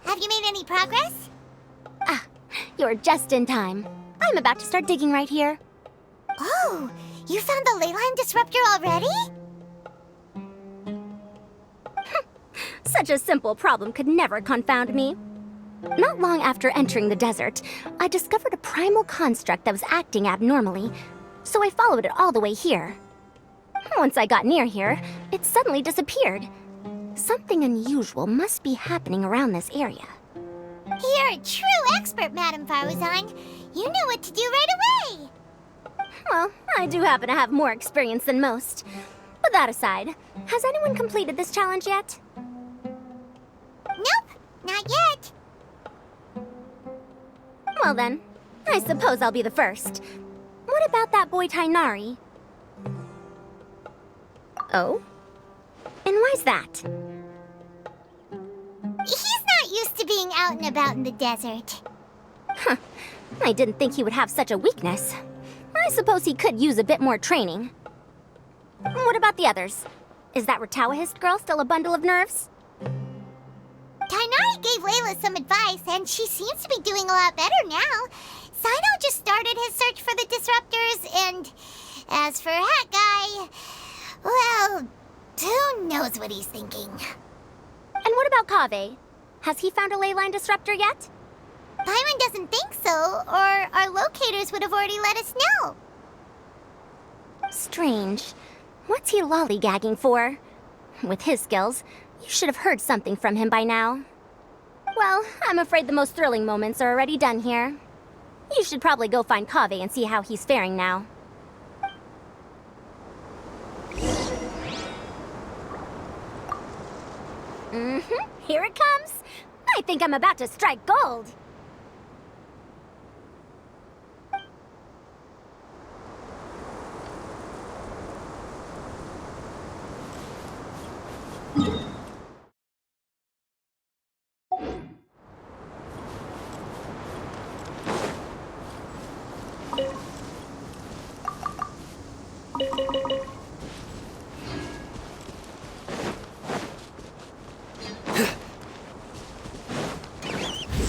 Have you made any progress? Ah, you're just in time. I'm about to start digging right here. Oh, you found the ley line disruptor already? Such a simple problem could never confound me. Not long after entering the desert, I discovered a primal construct that was acting abnormally, so I followed it all the way here. Once I got near here, it suddenly disappeared. Something unusual must be happening around this area. You're a true expert, Madame Faruzan. You know what to do right away. Well, I do happen to have more experience than most. But that aside, has anyone completed this challenge yet? Nope, not yet. Well then, I suppose I'll be the first. What about that boy Tainari? Oh? And why's that? He's not used to being out and about in the desert. Huh. I didn't think he would have such a weakness. I suppose he could use a bit more training. What about the others? Is that Ratawahist girl still a bundle of nerves? Tainari gave Layla some advice, and she seems to be doing a lot better now. Sino just started his search for the disruptors, and as for Hat Guy, well, who knows what he's thinking. And what about Kaveh? Has he found a ley line disruptor yet? Paimon doesn't think so, or our locators would have already let us know. Strange. What's he lollygagging for? With his skills, you should have heard something from him by now. Well, I'm afraid the most thrilling moments are already done here. You should probably go find Kaveh and see how he's faring now. Here it comes. I think I'm about to strike gold.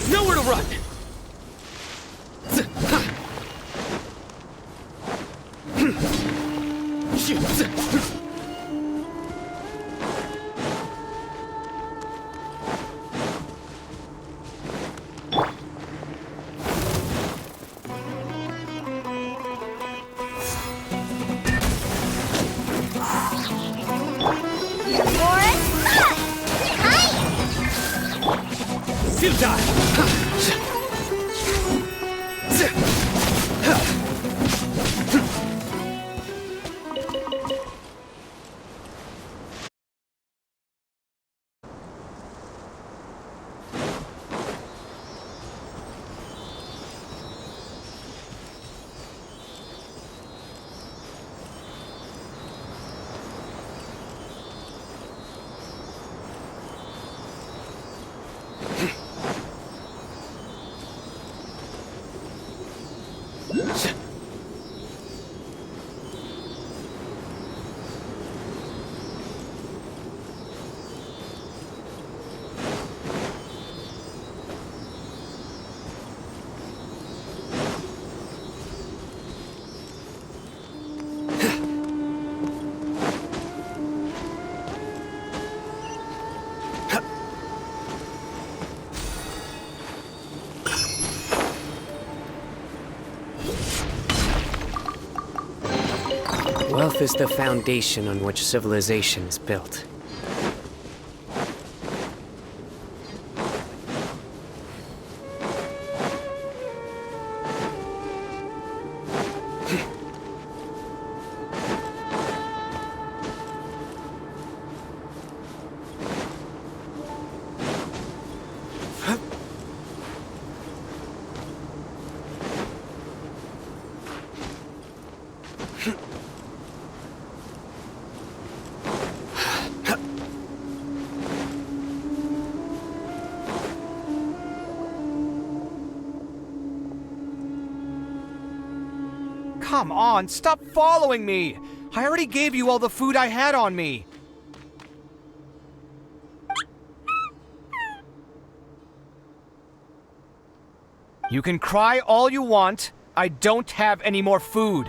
Nowhere to run! You die! Wealth is the foundation on which civilization is built. Come on, stop following me! I already gave you all the food I had on me! You can cry all you want. I don't have any more food.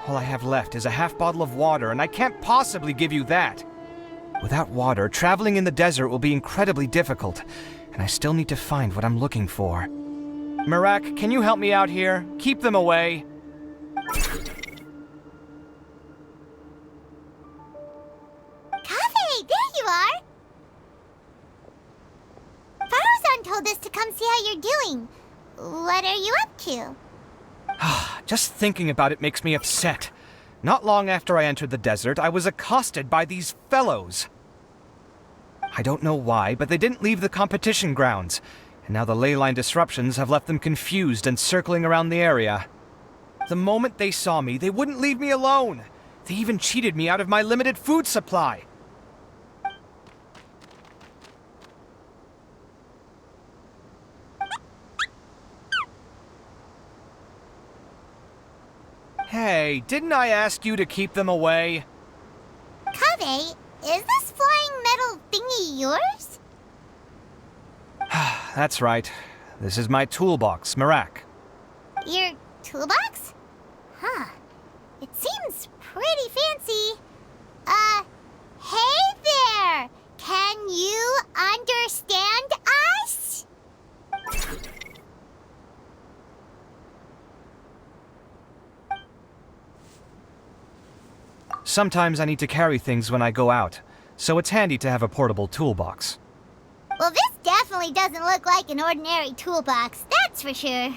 All I have left is a half bottle of water, and I can't possibly give you that. Without water, traveling in the desert will be incredibly difficult, and I still need to find what I'm looking for. Marak, can you help me out here? Keep them away. Kaveh, there you are! Farozan told us to come see how you're doing. What are you up to? Just thinking about it makes me upset. Not long after I entered the desert, I was accosted by these fellows. I don't know why, but they didn't leave the competition grounds, and now the ley line disruptions have left them confused and circling around the area. The moment they saw me, they wouldn't leave me alone. They even cheated me out of my limited food supply. Hey, didn't I ask you to keep them away? Kaveh, is this flying metal thingy yours? That's right. This is my toolbox, Marak. Your toolbox? Huh. It seems pretty fancy. Hey there! Can you understand us? Sometimes I need to carry things when I go out, so it's handy to have a portable toolbox. Well, this definitely doesn't look like an ordinary toolbox, that's for sure.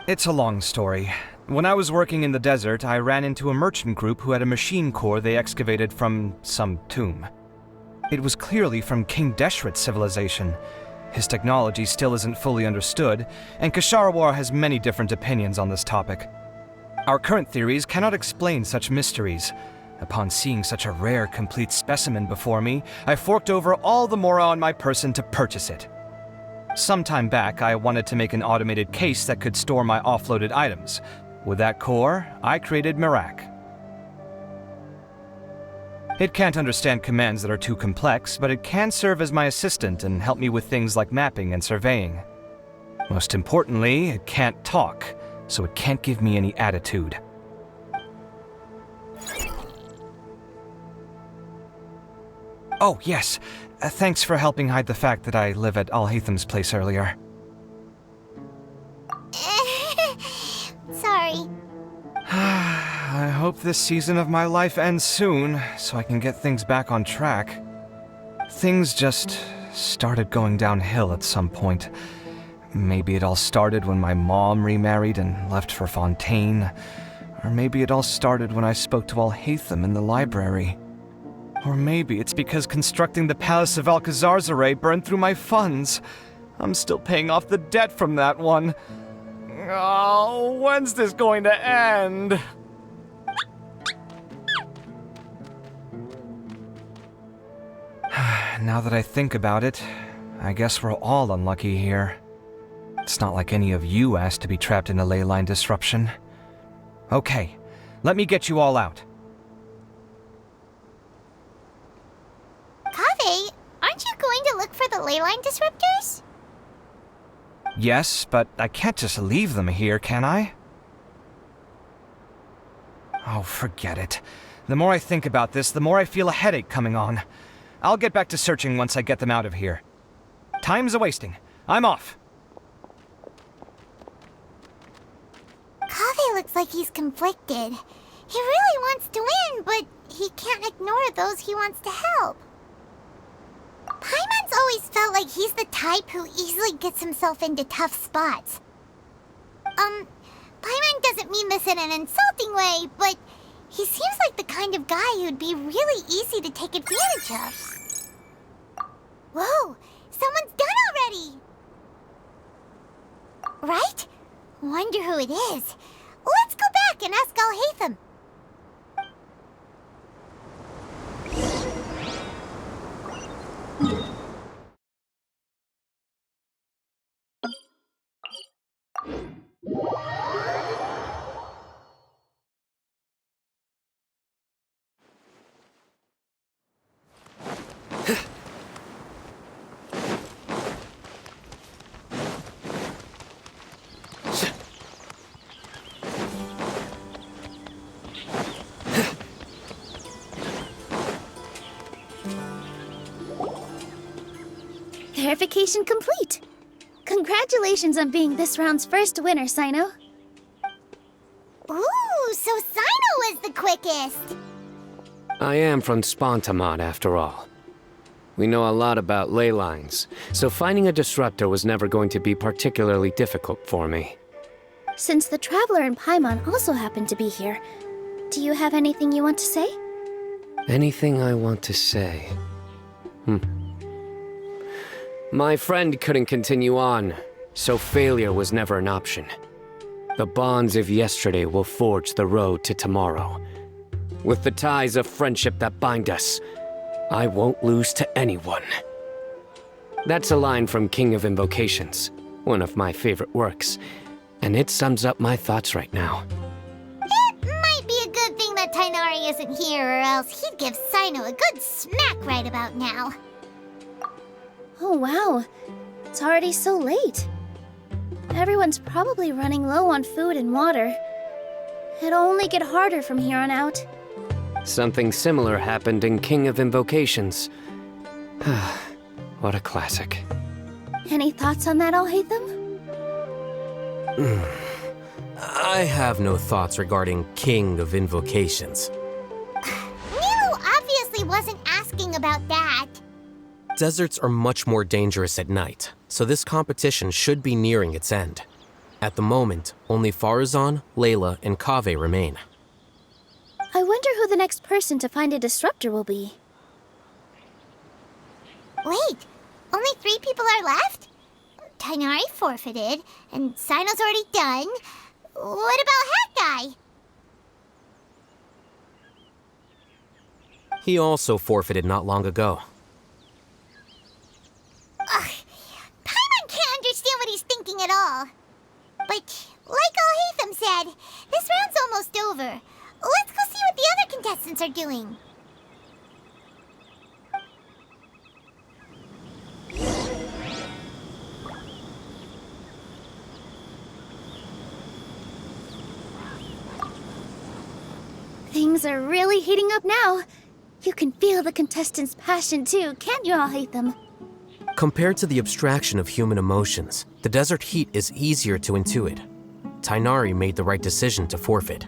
It's a long story. When I was working in the desert, I ran into a merchant group who had a machine core they excavated from some tomb. It was clearly from King Deshret's civilization. His technology still isn't fully understood, and Kasharawar has many different opinions on this topic. Our current theories cannot explain such mysteries. Upon seeing such a rare, complete specimen before me, I forked over all the mora on my person to purchase it. Some time back, I wanted to make an automated case that could store my offloaded items. With that core, I created Marak. It can't understand commands that are too complex, but it can serve as my assistant and help me with things like mapping and surveying. Most importantly, it can't talk, so it can't give me any attitude. Oh, yes. Thanks for helping hide the fact that I live at Al-Haytham's place earlier. Sorry. I hope this season of my life ends soon, so I can get things back on track. Things just started going downhill at some point. Maybe it all started when my mom remarried and left for Fontaine. Or maybe it all started when I spoke to Al-Haytham in the library. Or maybe it's because constructing the Palace of Alcazar's burned through my funds. I'm still paying off the debt from that one. Oh, when's this going to end? Now that I think about it, I guess we're all unlucky here. It's not like any of you asked to be trapped in a ley line disruption. Okay, let me get you all out. Kaveh, aren't you going to look for the ley line disruptors? Yes, but I can't just leave them here, can I? Oh, forget it. The more I think about this, the more I feel a headache coming on. I'll get back to searching once I get them out of here. Time's a-wasting. I'm off. Kaveh looks like he's conflicted. He really wants to win, but he can't ignore those he wants to help. Paimon's always felt like he's the type who easily gets himself into tough spots. Paimon doesn't mean this in an insulting way, but he seems like the kind of guy who'd be really easy to take advantage of. Whoa! Someone's done already! Right? Wonder who it is. Let's go back and ask Al-Haytham. Verification complete. Congratulations on being this round's first winner, Sino. Ooh, so Sino was the quickest. I am from Spontamod, after all. We know a lot about ley lines, so finding a disruptor was never going to be particularly difficult for me. Since the Traveler and Paimon also happen to be here, do you have anything you want to say? Anything I want to say? My friend couldn't continue on, so failure was never an option. The bonds of yesterday will forge the road to tomorrow. With the ties of friendship that bind us, I won't lose to anyone. That's a line from King of Invocations, one of my favorite works, and it sums up my thoughts right now. It might be a good thing that Tainari isn't here, or else he'd give Sino a good smack right about now. Oh wow, it's already so late. Everyone's probably running low on food and water. It'll only get harder from here on out. Something similar happened in King of Invocations. What a classic. Any thoughts on that, Alhaitham? I have no thoughts regarding King of Invocations. Nilu obviously wasn't asking about that. Deserts are much more dangerous at night, so this competition should be nearing its end. At the moment, only Farazan, Layla, and Kaveh remain. I wonder who the next person to find a disruptor will be. Wait, only 3 people are left? Tainari forfeited, and Sino's already done. What about Hat Guy? He also forfeited not long ago. Ugh, Paimon can't understand what he's thinking at all. But, like Alhaitham said, this round's almost over. Let's go see what the other contestants are doing. Things are really heating up now. You can feel the contestants' passion too, can't you, Alhaitham? Compared to the abstraction of human emotions, the desert heat is easier to intuit. Tainari made the right decision to forfeit.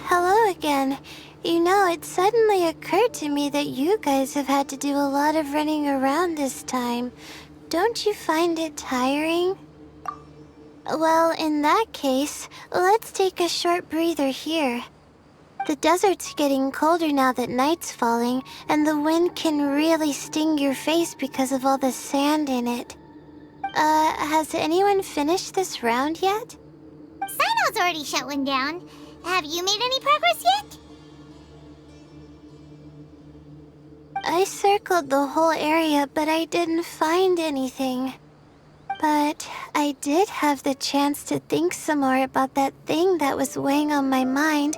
Hello again. You know, it suddenly occurred to me that you guys have had to do a lot of running around this time. Don't you find it tiring? Well, in that case, let's take a short breather here. The desert's getting colder now that night's falling, and the wind can really sting your face because of all the sand in it. Has anyone finished this round yet? Sino's already shut one down. Have you made any progress yet? I circled the whole area, but I didn't find anything. But I did have the chance to think some more about that thing that was weighing on my mind,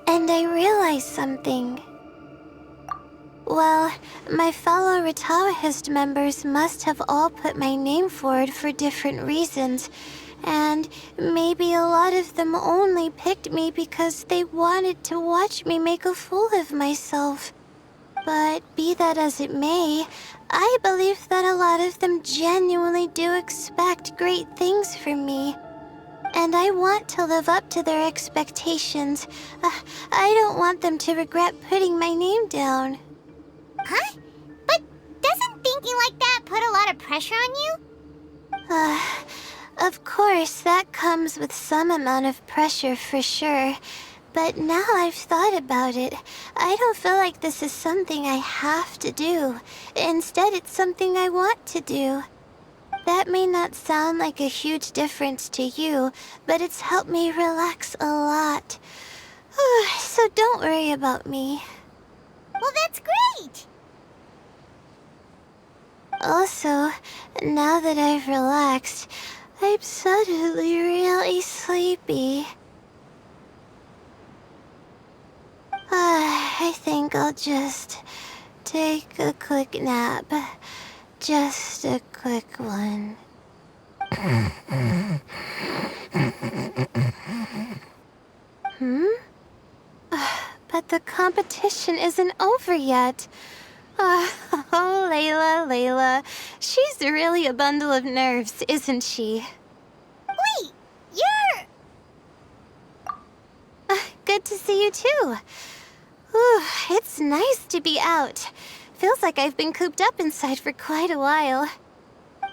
and I realized something. Well, my fellow Ritawahist members must have all put my name forward for different reasons, and maybe a lot of them only picked me because they wanted to watch me make a fool of myself. But be that as it may, I believe that a lot of them genuinely do expect great things from me. And I want to live up to their expectations. I don't want them to regret putting my name down. Huh? But doesn't thinking like that put a lot of pressure on you? Of course, that comes with some amount of pressure for sure. But now I've thought about it, I don't feel like this is something I have to do. Instead, it's something I want to do. That may not sound like a huge difference to you, but it's helped me relax a lot. So don't worry about me. Well, that's great! Also, now that I've relaxed, I'm suddenly really sleepy. I think I'll just take a quick nap. Just a quick one. But the competition isn't over yet. Oh, Layla. She's really a bundle of nerves, isn't she? Wait, you're... Good to see you too. Ooh, it's nice to be out. Feels like I've been cooped up inside for quite a while.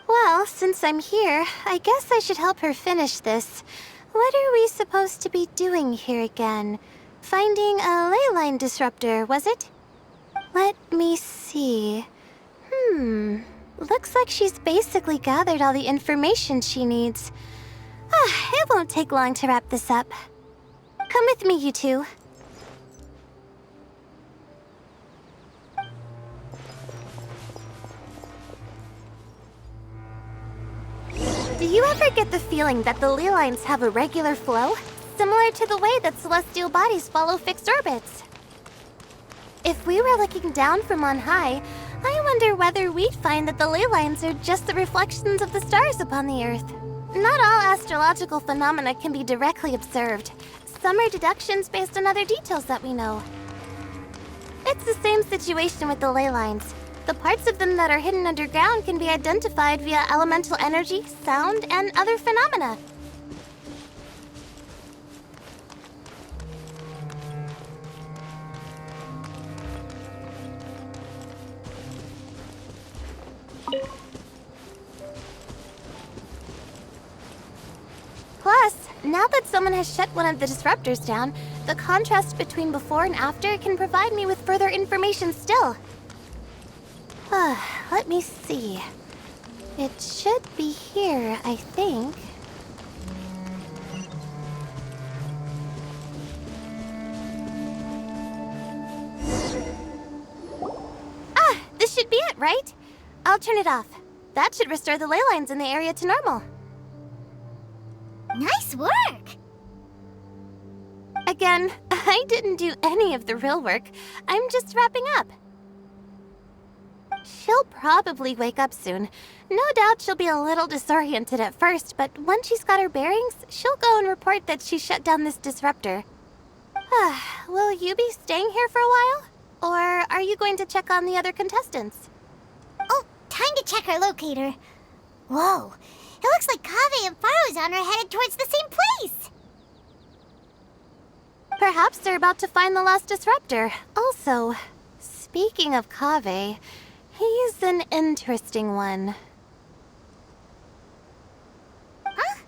Well, since I'm here, I guess I should help her finish this. What are we supposed to be doing here again? Finding a ley line disruptor, was it? Let me see. Looks like she's basically gathered all the information she needs. It won't take long to wrap this up. Come with me, you two. Do you ever get the feeling that the ley lines have a regular flow? Similar to the way that celestial bodies follow fixed orbits. If we were looking down from on high, I wonder whether we'd find that the ley lines are just the reflections of the stars upon the Earth. Not all astrological phenomena can be directly observed. Some are deductions based on other details that we know. It's the same situation with the ley lines. The parts of them that are hidden underground can be identified via elemental energy, sound, and other phenomena. Plus, now that someone has shut one of the disruptors down, the contrast between before and after can provide me with further information still. Let me see. It should be here, I think. This should be it, right? I'll turn it off. That should restore the ley lines in the area to normal. Nice work! Again, I didn't do any of the real work. I'm just wrapping up. She'll probably wake up soon. No doubt she'll be a little disoriented at first, but once she's got her bearings, she'll go and report that she shut down this disruptor. Will you be staying here for a while? Or are you going to check on the other contestants? Oh, time to check our locator. Whoa, it looks like Kaveh and Farozan are headed towards the same place. Perhaps they're about to find the last disruptor. Also, speaking of Kaveh, he's an interesting one. Huh?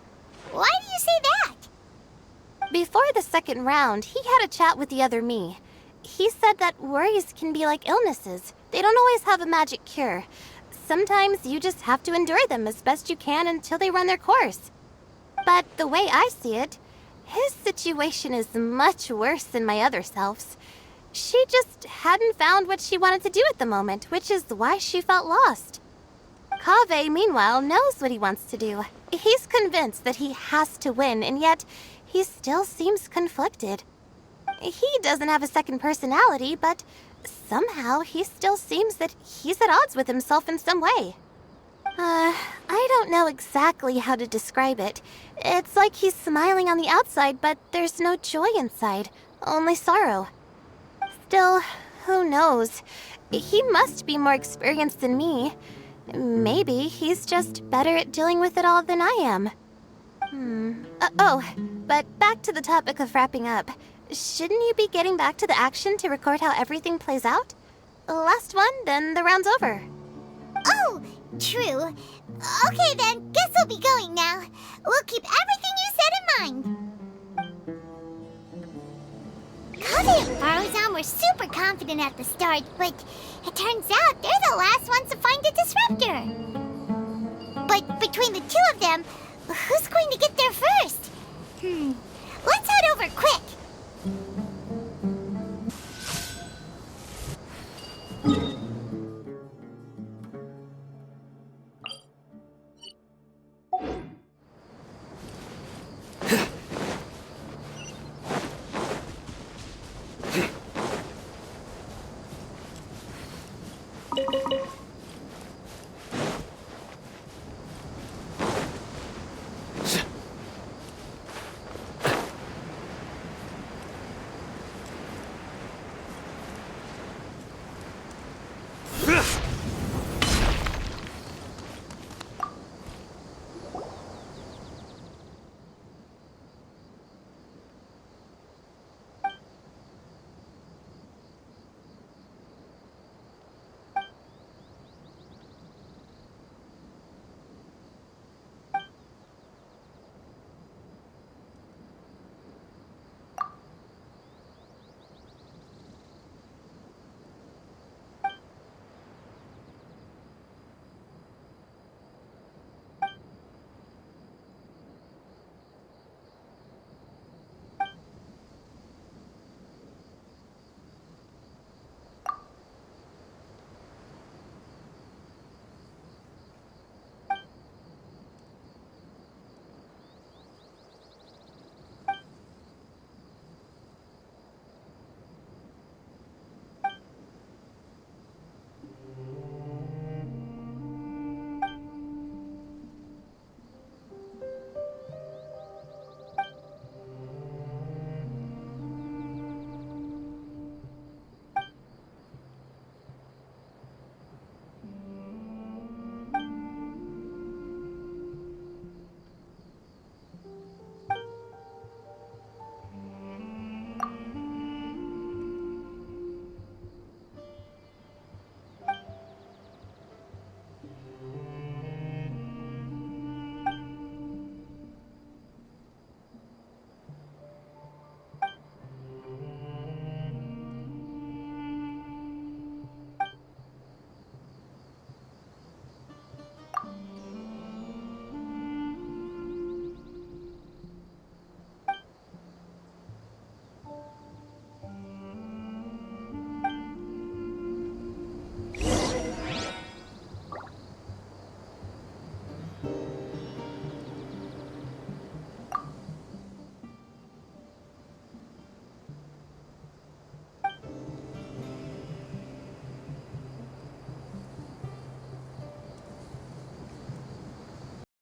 Why do you say that? Before the second round, he had a chat with the other me. He said that worries can be like illnesses. They don't always have a magic cure. Sometimes you just have to endure them as best you can until they run their course. But the way I see it, his situation is much worse than my other self's. She just hadn't found what she wanted to do at the moment, which is why she felt lost. Kaveh, meanwhile, knows what he wants to do. He's convinced that he has to win, and yet he still seems conflicted. He doesn't have a second personality, but somehow he still seems that he's at odds with himself in some way. I don't know exactly how to describe it. It's like he's smiling on the outside, but there's no joy inside, only sorrow. Still, who knows? He must be more experienced than me. Maybe he's just better at dealing with it all than I am. But back to the topic of wrapping up. Shouldn't you be getting back to the action to record how everything plays out? Last one, then the round's over. Oh, true. Okay then, guess we'll be going now. We'll keep everything you said in mind. Kaveh and Farozan were super confident at the start, but it turns out they're the last ones to find a disruptor. But between the two of them, who's going to get there first? Let's head over quick.